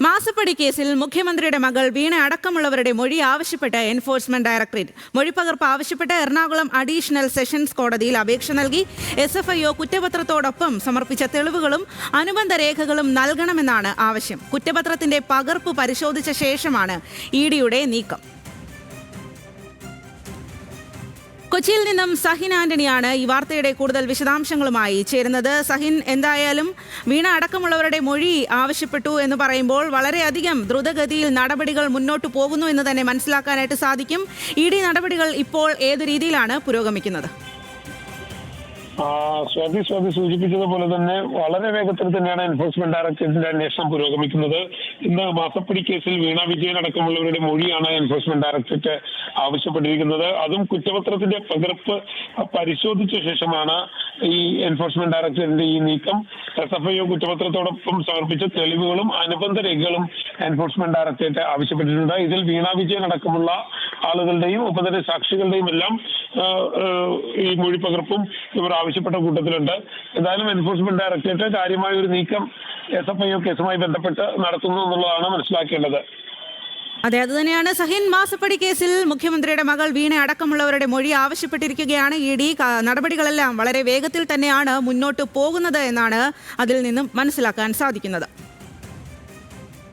മാസപ്പടി കേസിൽ മുഖ്യമന്ത്രിയുടെ മകൾ വീണ അടക്കമുള്ളവരുടെ മൊഴി ആവശ്യപ്പെട്ട് എൻഫോഴ്സ്മെന്റ് ഡയറക്ടറേറ്റ് മൊഴിപ്പകർപ്പ് ആവശ്യപ്പെട്ട് എറണാകുളം അഡീഷണൽ സെഷൻസ് കോടതിയിൽ അപേക്ഷ നൽകി. SFIO കുറ്റപത്രത്തോടൊപ്പം സമർപ്പിച്ച തെളിവുകളും അനുബന്ധ രേഖകളും നൽകണമെന്നാണ് ആവശ്യം. കുറ്റപത്രത്തിന്റെ പകർപ്പ് പരിശോധിച്ച ശേഷമാണ് EDയുടെ നീക്കം. കൊച്ചിയിൽ നിന്നും സഹിൻ ആന്റണിയാണ് ഈ വാർത്തയുടെ കൂടുതൽ വിശദാംശങ്ങളുമായി ചേരുന്നത്. സഹിൻ, എന്തായാലും വീണ അടക്കമുള്ളവരുടെ മൊഴി ആവശ്യപ്പെട്ടു എന്ന് പറയുമ്പോൾ വളരെയധികം ദ്രുതഗതിയിൽ നടപടികൾ മുന്നോട്ട് പോകുന്നു എന്ന് തന്നെ മനസ്സിലാക്കാനായിട്ട് സാധിക്കും. ED നടപടികൾ ഇപ്പോൾ ഏതു രീതിയിലാണ് പുരോഗമിക്കുന്നത്? സ്വാതി സൂചിപ്പിച്ചതുപോലെ തന്നെ വളരെ വേഗത്തിൽ തന്നെയാണ് എൻഫോഴ്സ്മെന്റ് ഡയറക്ടറേറ്റിന്റെ അന്വേഷണം പുരോഗമിക്കുന്നത്. ഇന്ന് മാസപ്പടി കേസിൽ വീണ വിജയൻ അടക്കമുള്ളവരുടെ മൊഴിയാണ് എൻഫോഴ്സ്മെന്റ് ഡയറക്ടറേറ്റ് ആവശ്യപ്പെട്ടിരിക്കുന്നത്. അതും കുറ്റപത്രത്തിന്റെ പകർപ്പ് പരിശോധിച്ച ശേഷമാണ് ഈ എൻഫോഴ്സ്മെന്റ് ഡയറക്ടറേറ്റിന്റെ ഈ നീക്കം. SFIO കുറ്റപത്രത്തോടൊപ്പം സമർപ്പിച്ച തെളിവുകളും അനുബന്ധ രേഖകളും എൻഫോഴ്സ്മെന്റ് ഡയറക്ടറേറ്റ് ആവശ്യപ്പെട്ടിട്ടുണ്ട്. ഇതിൽ വീണ വിജയൻ അടക്കമുള്ള ആളുകളുടെയും ഉപതര സാക്ഷികളുടെയും എല്ലാം ഈ മൊഴി പകർപ്പും ഇവർ ആവശ്യപ്പെട്ട കൂട്ടത്തിലുണ്ട്. എന്തായാലും എൻഫോഴ്സ്മെന്റ് ഡയറക്ടറേറ്റ് കാര്യമായ ഒരു നീക്കം SFIO കേസുമായി ബന്ധപ്പെട്ട് നടത്തുന്നു എന്നുള്ളതാണ് മനസ്സിലാക്കേണ്ടത്. അതെ, അതുതന്നെയാണ് സഹിൻ. മാസപ്പടി കേസിൽ മുഖ്യമന്ത്രിയുടെ മകൾ വീണ അടക്കമുള്ളവരുടെ മൊഴി ആവശ്യപ്പെട്ടിരിക്കുകയാണ് ED. നടപടികളെല്ലാം വളരെ വേഗത്തിൽ തന്നെയാണ് മുന്നോട്ട് പോകുന്നത് എന്നാണ് അതിൽ നിന്നും മനസ്സിലാക്കാൻ സാധിക്കുന്നത്.